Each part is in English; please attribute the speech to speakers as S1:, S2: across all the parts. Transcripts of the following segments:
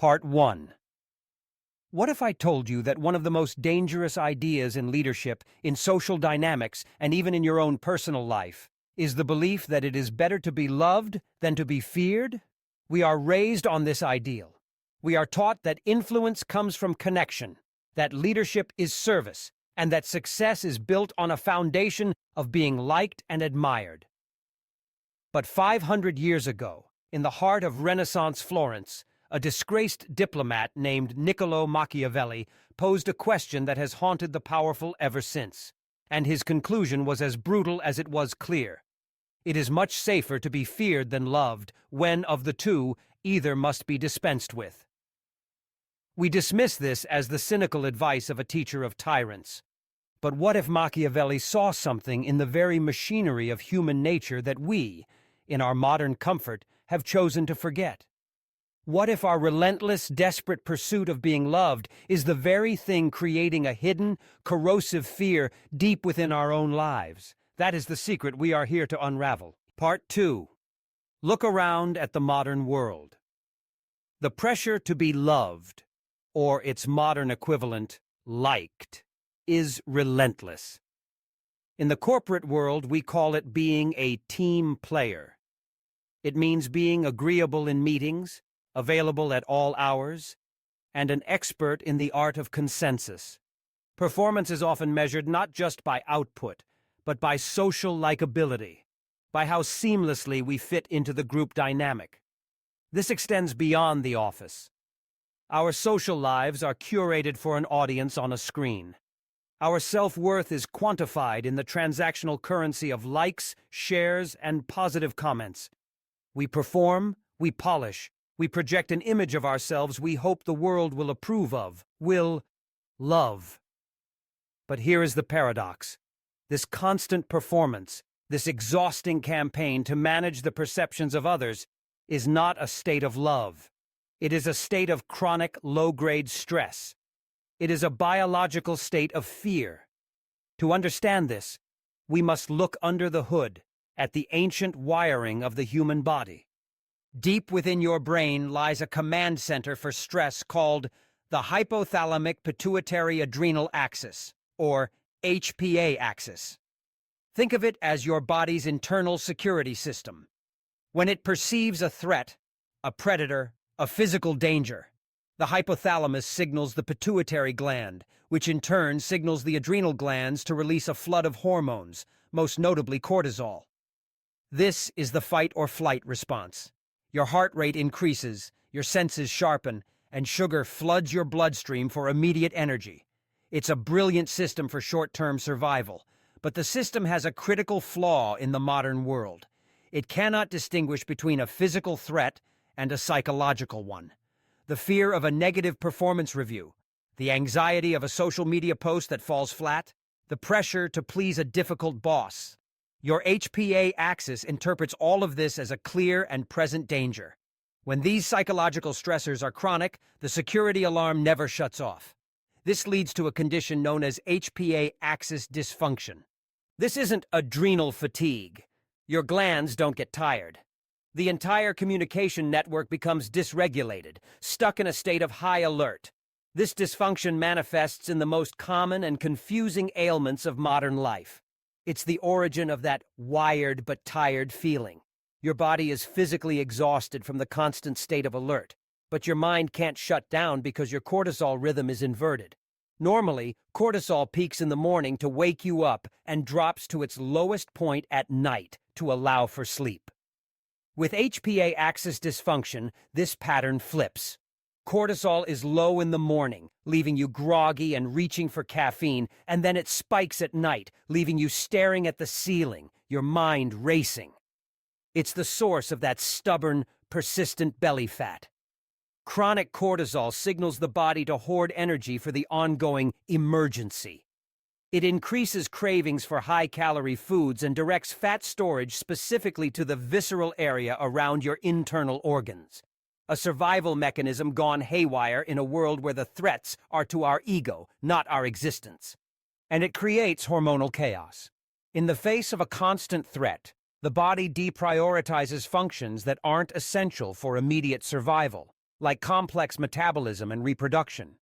S1: Part 1. What if I told you that one of the most dangerous ideas in leadership, in social dynamics, and even in your own personal life, is the belief that it is better to be loved than to be feared? We are raised on this ideal. We are taught that influence comes from connection, that leadership is service, and that success is built on a foundation of being liked and admired. But 500 years ago, in the heart of Renaissance Florence, a disgraced diplomat named Niccolò Machiavelli posed a question that has haunted the powerful ever since, and his conclusion was as brutal as it was clear. It is much safer to be feared than loved, when, of the two, either must be dispensed with. We dismiss this as the cynical advice of a teacher of tyrants. But what if Machiavelli saw something in the very machinery of human nature that we, in our modern comfort, have chosen to forget? What if our relentless, desperate pursuit of being loved is the very thing creating a hidden, corrosive fear deep within our own lives? That is the secret we are here to unravel. Part 2. Look around at the modern world. The pressure to be loved, or its modern equivalent, liked, is relentless. In the corporate world, we call it being a team player. It means being agreeable in meetings, available at all hours, and an expert in the art of consensus. Performance is often measured not just by output, but by social likability, by how seamlessly we fit into the group dynamic. This extends beyond the office. Our social lives are curated for an audience on a screen. Our self-worth is quantified in the transactional currency of likes, shares, and positive comments. We perform, we polish, we project an image of ourselves we hope the world will approve of, will love. But here is the paradox. This constant performance, this exhausting campaign to manage the perceptions of others, is not a state of love. It is a state of chronic, low-grade stress. It is a biological state of fear. To understand this, we must look under the hood at the ancient wiring of the human body. Deep within your brain lies a command center for stress called the hypothalamic pituitary adrenal axis, or HPA axis. Think of it as your body's internal security system. When it perceives a threat, a predator, a physical danger, the hypothalamus signals the pituitary gland, which in turn signals the adrenal glands to release a flood of hormones, most notably cortisol. This is the fight-or-flight response. Your heart rate increases, your senses sharpen, and sugar floods your bloodstream for immediate energy. It's a brilliant system for short-term survival, but the system has a critical flaw in the modern world. It cannot distinguish between a physical threat and a psychological one. The fear of a negative performance review, the anxiety of a social media post that falls flat, the pressure to please a difficult boss. Your HPA axis interprets all of this as a clear and present danger. When these psychological stressors are chronic, the security alarm never shuts off. This leads to a condition known as HPA axis dysfunction. This isn't adrenal fatigue. Your glands don't get tired. The entire communication network becomes dysregulated, stuck in a state of high alert. This dysfunction manifests in the most common and confusing ailments of modern life. It's the origin of that wired but tired feeling. Your body is physically exhausted from the constant state of alert, but your mind can't shut down because your cortisol rhythm is inverted. Normally, cortisol peaks in the morning to wake you up and drops to its lowest point at night to allow for sleep. With HPA axis dysfunction, this pattern flips. Cortisol is low in the morning, leaving you groggy and reaching for caffeine, and then it spikes at night, leaving you staring at the ceiling, your mind racing. It's the source of that stubborn, persistent belly fat. Chronic cortisol signals the body to hoard energy for the ongoing emergency. It increases cravings for high-calorie foods and directs fat storage specifically to the visceral area around your internal organs. A survival mechanism gone haywire in a world where the threats are to our ego, not our existence. And it creates hormonal chaos. In the face of a constant threat, the body deprioritizes functions that aren't essential for immediate survival. like complex metabolism and reproduction.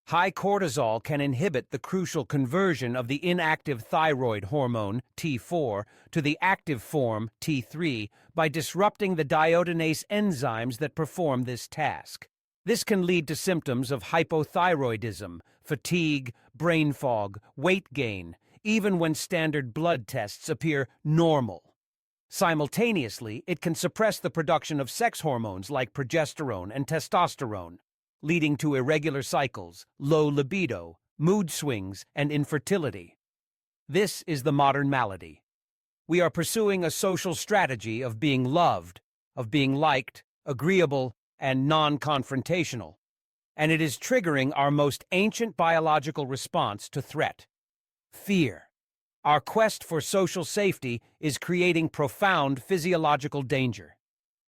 S1: High cortisol can inhibit the crucial conversion of the inactive thyroid hormone, T4, to the active form, T3, by disrupting the iodinase enzymes that perform this task. This can lead to symptoms of hypothyroidism, fatigue, brain fog, weight gain, even when standard blood tests appear normal. Simultaneously, it can suppress the production of sex hormones like progesterone and testosterone, leading to irregular cycles, low libido, mood swings, and infertility. This is the modern malady. We are pursuing a social strategy of being loved, of being liked, agreeable, and non-confrontational, and it is triggering our most ancient biological response to threat: fear. Our quest for social safety is creating profound physiological danger.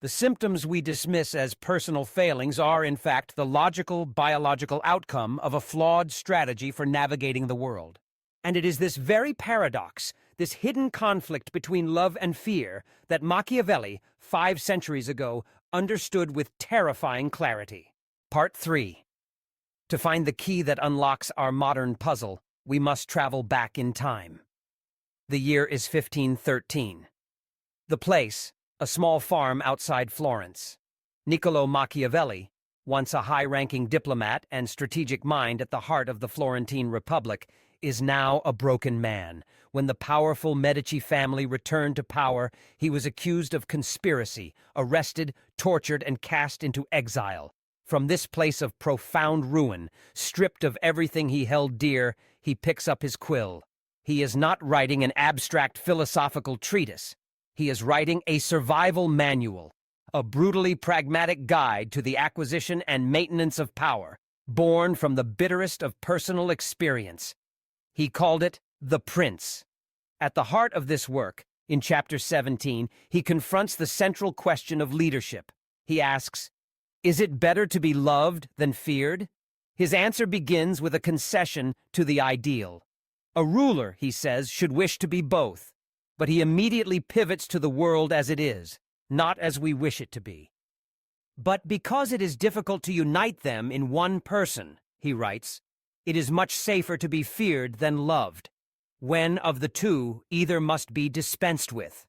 S1: The symptoms we dismiss as personal failings are, in fact, the logical, biological outcome of a flawed strategy for navigating the world. And it is this very paradox, this hidden conflict between love and fear, that Machiavelli, 5 centuries ago, understood with terrifying clarity. Part 3. To find the key that unlocks our modern puzzle, we must travel back in time. The year is 1513. The place, a small farm outside Florence. Niccolò Machiavelli, once a high-ranking diplomat and strategic mind at the heart of the Florentine Republic, is now a broken man. When the powerful Medici family returned to power, he was accused of conspiracy, arrested, tortured, and cast into exile. From this place of profound ruin, stripped of everything he held dear, he picks up his quill. He is not writing an abstract philosophical treatise. He is writing a survival manual, a brutally pragmatic guide to the acquisition and maintenance of power, born from the bitterest of personal experience. He called it The Prince. At the heart of this work, in chapter 17, he confronts the central question of leadership. He asks, is it better to be loved than feared? His answer begins with a concession to the ideal. A ruler, he says, should wish to be both. But he immediately pivots to the world as it is, not as we wish it to be. But because it is difficult to unite them in one person, he writes, it is much safer to be feared than loved, when of the two either must be dispensed with.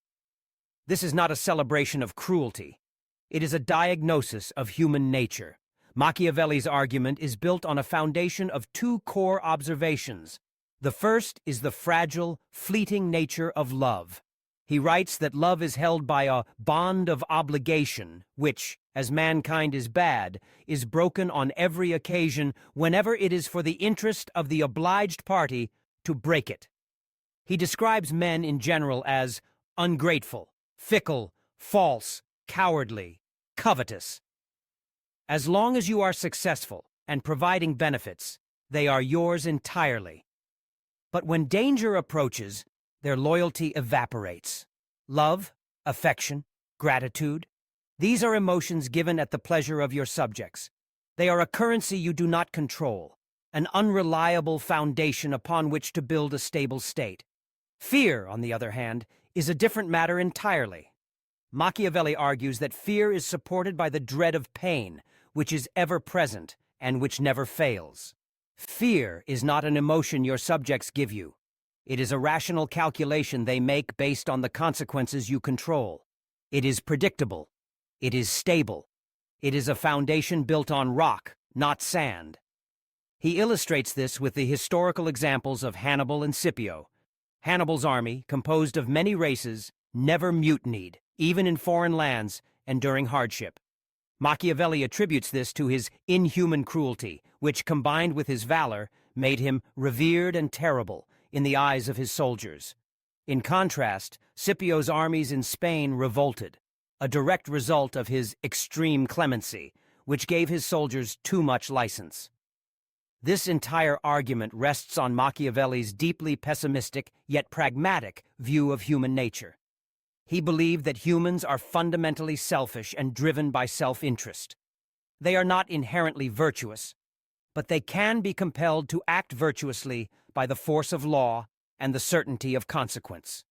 S1: This is not a celebration of cruelty. It is a diagnosis of human nature. Machiavelli's argument is built on a foundation of 2 core observations. The first is the fragile, fleeting nature of love. He writes that love is held by a bond of obligation, which, as mankind is bad, is broken on every occasion whenever it is for the interest of the obliged party to break it. He describes men in general as ungrateful, fickle, false, cowardly, covetous. As long as you are successful and providing benefits, they are yours entirely. But when danger approaches, their loyalty evaporates. Love, affection, gratitude, these are emotions given at the pleasure of your subjects. They are a currency you do not control, an unreliable foundation upon which to build a stable state. Fear, on the other hand, is a different matter entirely. Machiavelli argues that fear is supported by the dread of pain, which is ever present and which never fails. Fear is not an emotion your subjects give you. It is a rational calculation they make based on the consequences you control. It is predictable. It is stable. It is a foundation built on rock, not sand. He illustrates this with the historical examples of Hannibal and Scipio. Hannibal's army, composed of many races, never mutinied, even in foreign lands and during hardship. Machiavelli attributes this to his inhuman cruelty, which, combined with his valor, made him revered and terrible in the eyes of his soldiers. In contrast, Scipio's armies in Spain revolted, a direct result of his extreme clemency, which gave his soldiers too much license. This entire argument rests on Machiavelli's deeply pessimistic yet pragmatic view of human nature. He believed that humans are fundamentally selfish and driven by self-interest. They are not inherently virtuous, but they can be compelled to act virtuously by the force of law and the certainty of consequence.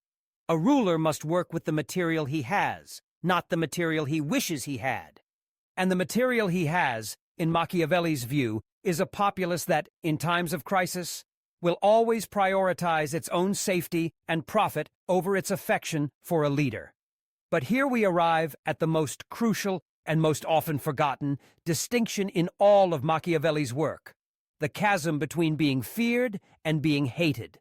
S1: A ruler must work with the material he has, not the material he wishes he had. And the material he has, in Machiavelli's view, is a populace that, in times of crisis, will always prioritize its own safety and profit over its affection for a leader. But here we arrive at the most crucial and most often forgotten distinction in all of Machiavelli's work: the chasm between being feared and being hated.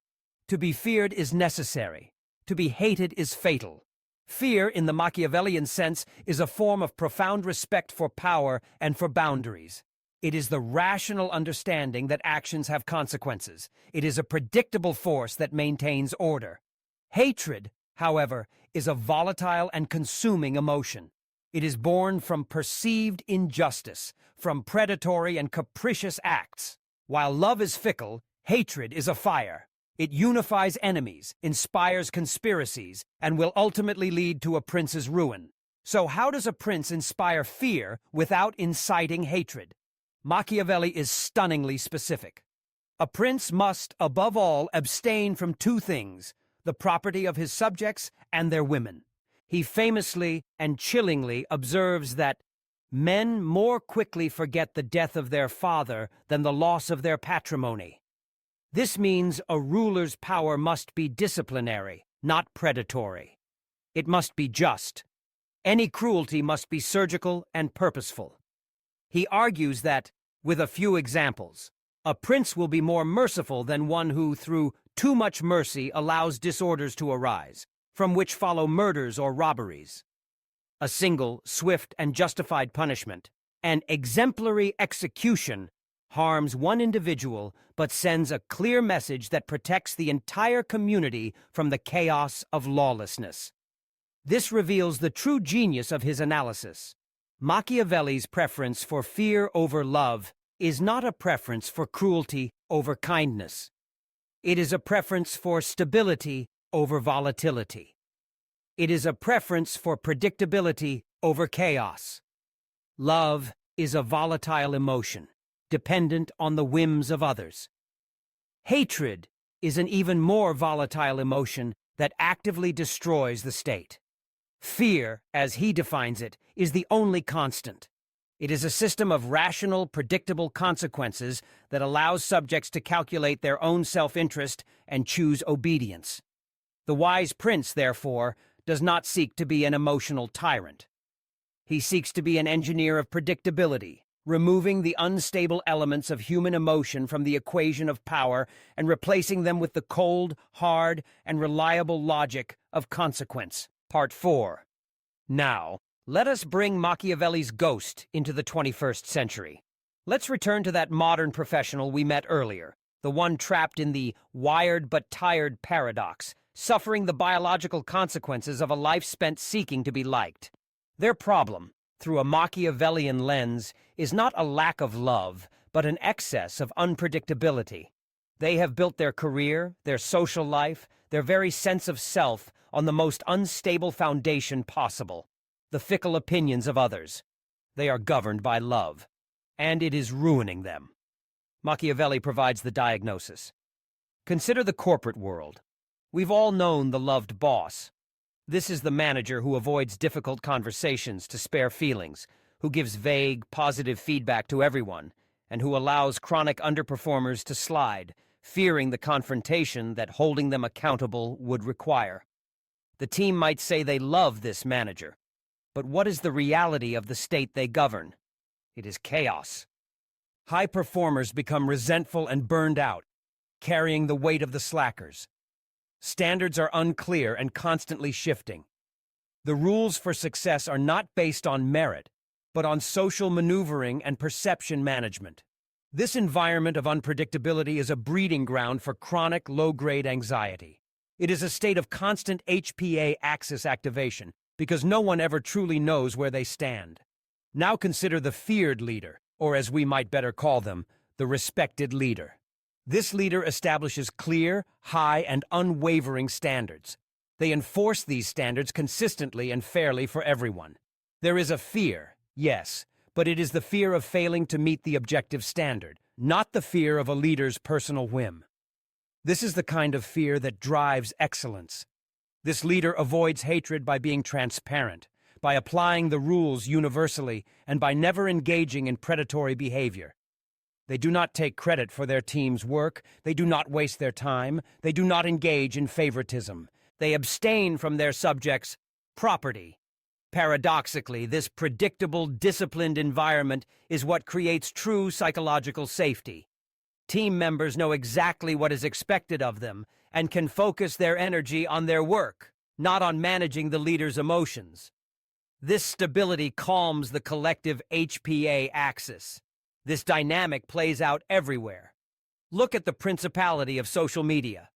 S1: To be feared is necessary. To be hated is fatal. Fear, in the Machiavellian sense, is a form of profound respect for power and for boundaries. It is the rational understanding that actions have consequences. It is a predictable force that maintains order. Hatred, however, is a volatile and consuming emotion. It is born from perceived injustice, from predatory and capricious acts. While love is fickle, hatred is a fire. It unifies enemies, inspires conspiracies, and will ultimately lead to a prince's ruin. So how does a prince inspire fear without inciting hatred? Machiavelli is stunningly specific. A prince must, above all, abstain from two things: the property of his subjects and their women. He famously and chillingly observes that men more quickly forget the death of their father than the loss of their patrimony. This means a ruler's power must be disciplinary, not predatory. It must be just. Any cruelty must be surgical and purposeful. He argues that, with a few examples, a prince will be more merciful than one who, through too much mercy, allows disorders to arise, from which follow murders or robberies. A single, swift, and justified punishment, an exemplary execution, harms one individual but sends a clear message that protects the entire community from the chaos of lawlessness. This reveals the true genius of his analysis. Machiavelli's preference for fear over love is not a preference for cruelty over kindness. It is a preference for stability over volatility. It is a preference for predictability over chaos. Love is a volatile emotion, dependent on the whims of others. Hatred is an even more volatile emotion that actively destroys the state. Fear, as he defines it, is the only constant. It is a system of rational, predictable consequences that allows subjects to calculate their own self-interest and choose obedience. The wise prince, therefore, does not seek to be an emotional tyrant. He seeks to be an engineer of predictability, removing the unstable elements of human emotion from the equation of power and replacing them with the cold, hard, and reliable logic of consequence. Part 4. Now, let us bring Machiavelli's ghost into the 21st century. Let's return to that modern professional we met earlier, the one trapped in the wired but tired paradox, suffering the biological consequences of a life spent seeking to be liked. Their problem, through a Machiavellian lens, is not a lack of love, but an excess of unpredictability. They have built their career, their social life, their very sense of self on the most unstable foundation possible: the fickle opinions of others. They are governed by love, and it is ruining them. Machiavelli provides the diagnosis. Consider the corporate world. We've all known the loved boss. This is the manager who avoids difficult conversations to spare feelings, who gives vague, positive feedback to everyone, and who allows chronic underperformers to slide, fearing the confrontation that holding them accountable would require. The team might say they love this manager, but what is the reality of the state they govern? It is chaos. High performers become resentful and burned out, carrying the weight of the slackers. Standards are unclear and constantly shifting. The rules for success are not based on merit, but on social maneuvering and perception management. This environment of unpredictability is a breeding ground for chronic low-grade anxiety. It is a state of constant HPA axis activation, because no one ever truly knows where they stand. Now consider the feared leader, or as we might better call them, the respected leader. This leader establishes clear, high, and unwavering standards. They enforce these standards consistently and fairly for everyone. There is a fear, yes, but it is the fear of failing to meet the objective standard, not the fear of a leader's personal whim. This is the kind of fear that drives excellence. This leader avoids hatred by being transparent, by applying the rules universally, and by never engaging in predatory behavior. They do not take credit for their team's work, they do not waste their time, they do not engage in favoritism. They abstain from their subjects' property. Paradoxically, this predictable, disciplined environment is what creates true psychological safety. Team members know exactly what is expected of them and can focus their energy on their work, not on managing the leader's emotions. This stability calms the collective HPA axis. This dynamic plays out everywhere. Look at the principality of social media.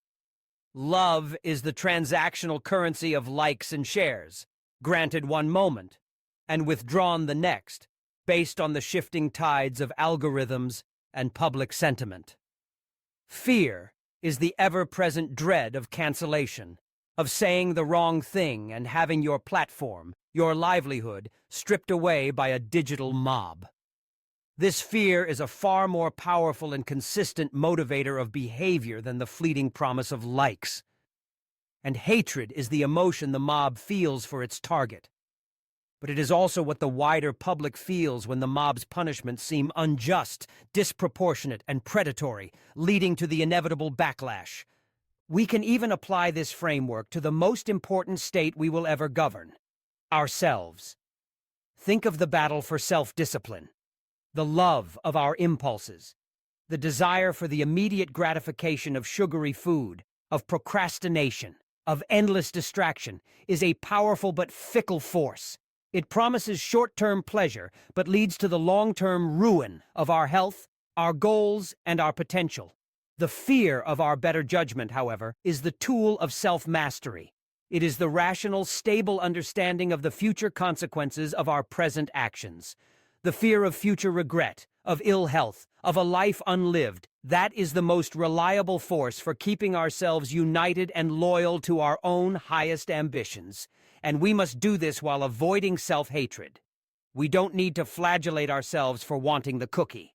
S1: Love is the transactional currency of likes and shares, granted one moment and withdrawn the next, based on the shifting tides of algorithms and public sentiment. Fear is the ever-present dread of cancellation, of saying the wrong thing and having your platform, your livelihood, stripped away by a digital mob. This fear is a far more powerful and consistent motivator of behavior than the fleeting promise of likes. And hatred is the emotion the mob feels for its target. But it is also what the wider public feels when the mob's punishments seem unjust, disproportionate, and predatory, leading to the inevitable backlash. We can even apply this framework to the most important state we will ever govern: ourselves. Think of the battle for self-discipline, the love of our impulses, the desire for the immediate gratification of sugary food, of procrastination, of endless distraction, is a powerful but fickle force. It promises short-term pleasure, but leads to the long-term ruin of our health, our goals, and our potential. The fear of our better judgment, however, is the tool of self-mastery. It is the rational, stable understanding of the future consequences of our present actions. The fear of future regret, of ill health, of a life unlived, that is the most reliable force for keeping ourselves united and loyal to our own highest ambitions. And we must do this while avoiding self-hatred. We don't need to flagellate ourselves for wanting the cookie.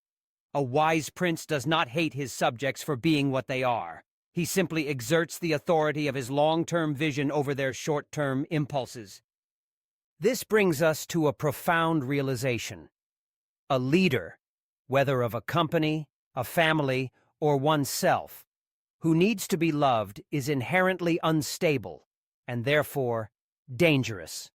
S1: A wise prince does not hate his subjects for being what they are. He simply exerts the authority of his long-term vision over their short-term impulses. This brings us to a profound realization. A leader, whether of a company, a family, or oneself, who needs to be loved is inherently unstable and therefore dangerous.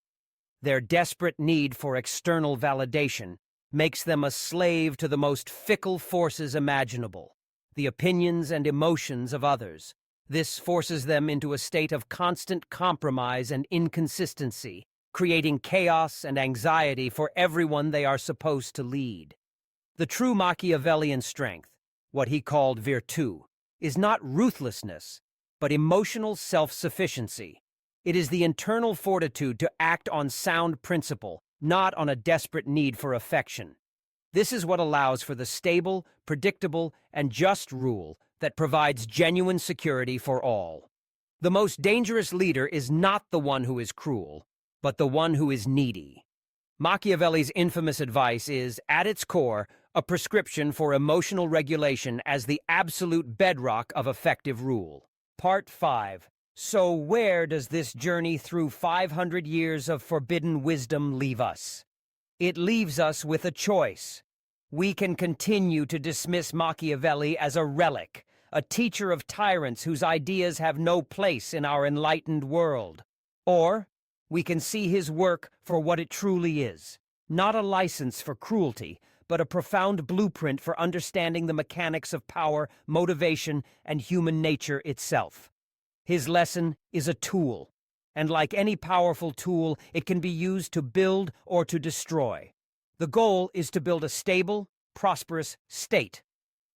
S1: Their desperate need for external validation makes them a slave to the most fickle forces imaginable, the opinions and emotions of others. This forces them into a state of constant compromise and inconsistency, creating chaos and anxiety for everyone they are supposed to lead. The true Machiavellian strength, what he called virtù, is not ruthlessness, but emotional self-sufficiency. It is the internal fortitude to act on sound principle, not on a desperate need for affection. This is what allows for the stable, predictable, and just rule that provides genuine security for all. The most dangerous leader is not the one who is cruel, but the one who is needy. Machiavelli's infamous advice is, at its core, a prescription for emotional regulation as the absolute bedrock of effective rule. Part 5. So where does this journey through 500 years of forbidden wisdom leave us? It leaves us with a choice. We can continue to dismiss Machiavelli as a relic, a teacher of tyrants whose ideas have no place in our enlightened world. Or we can see his work for what it truly is, not a license for cruelty, but a profound blueprint for understanding the mechanics of power, motivation, and human nature itself. His lesson is a tool, and like any powerful tool, it can be used to build or to destroy. The goal is to build a stable, prosperous state,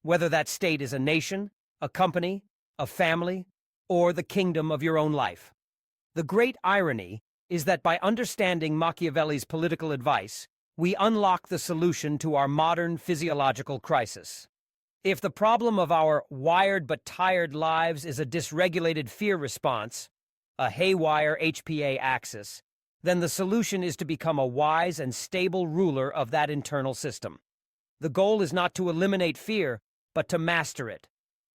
S1: whether that state is a nation, a company, a family, or the kingdom of your own life. The great irony is that by understanding Machiavelli's political advice, we unlock the solution to our modern physiological crisis. If the problem of our wired but tired lives is a dysregulated fear response, a haywire HPA axis, then the solution is to become a wise and stable ruler of that internal system. The goal is not to eliminate fear, but to master it,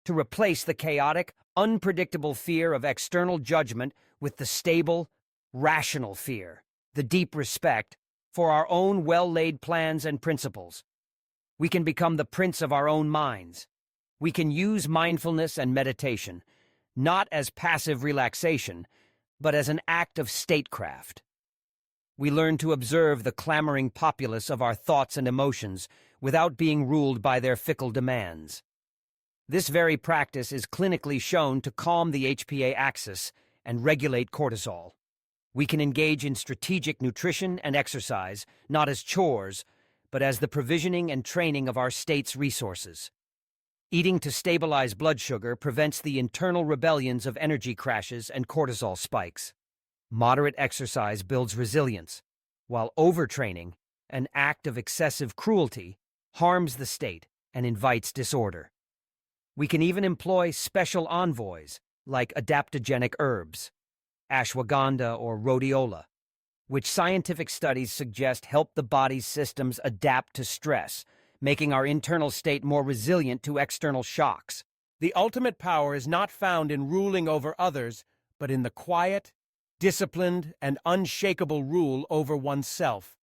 S1: to replace the chaotic, unpredictable fear of external judgment with the stable, rational fear, the deep respect for our own well-laid plans and principles. We can become the prince of our own minds. We can use mindfulness and meditation, not as passive relaxation, but as an act of statecraft. We learn to observe the clamoring populace of our thoughts and emotions without being ruled by their fickle demands. This very practice is clinically shown to calm the HPA axis and regulate cortisol. We can engage in strategic nutrition and exercise, not as chores, but as the provisioning and training of our state's resources. Eating to stabilize blood sugar prevents the internal rebellions of energy crashes and cortisol spikes. Moderate exercise builds resilience, while overtraining, an act of excessive cruelty, harms the state and invites disorder. We can even employ special envoys, like adaptogenic herbs, ashwagandha or rhodiola, which scientific studies suggest help the body's systems adapt to stress, making our internal state more resilient to external shocks.
S2: The ultimate power is not found in ruling over others, but in the quiet, disciplined, and unshakable rule over oneself.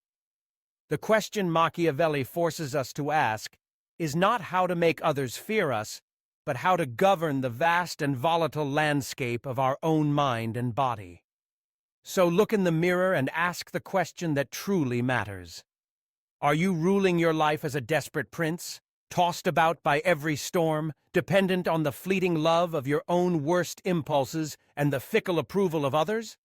S2: The question Machiavelli forces us to ask is not how to make others fear us, but how to govern the vast and volatile landscape of our own mind and body. So look in the mirror and ask the question that truly matters. Are you ruling your life as a desperate prince, tossed about by every storm, dependent on the fleeting love of your own worst impulses and the fickle approval of others?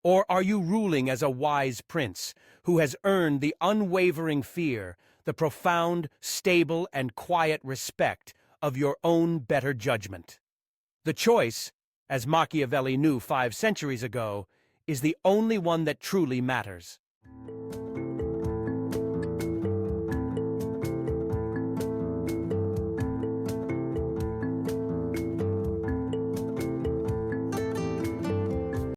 S2: Or are you ruling as a wise prince who has earned the unwavering fear, the profound, stable, and quiet respect of your own better judgment? The choice, as Machiavelli knew 5 centuries ago, is the only one that truly matters.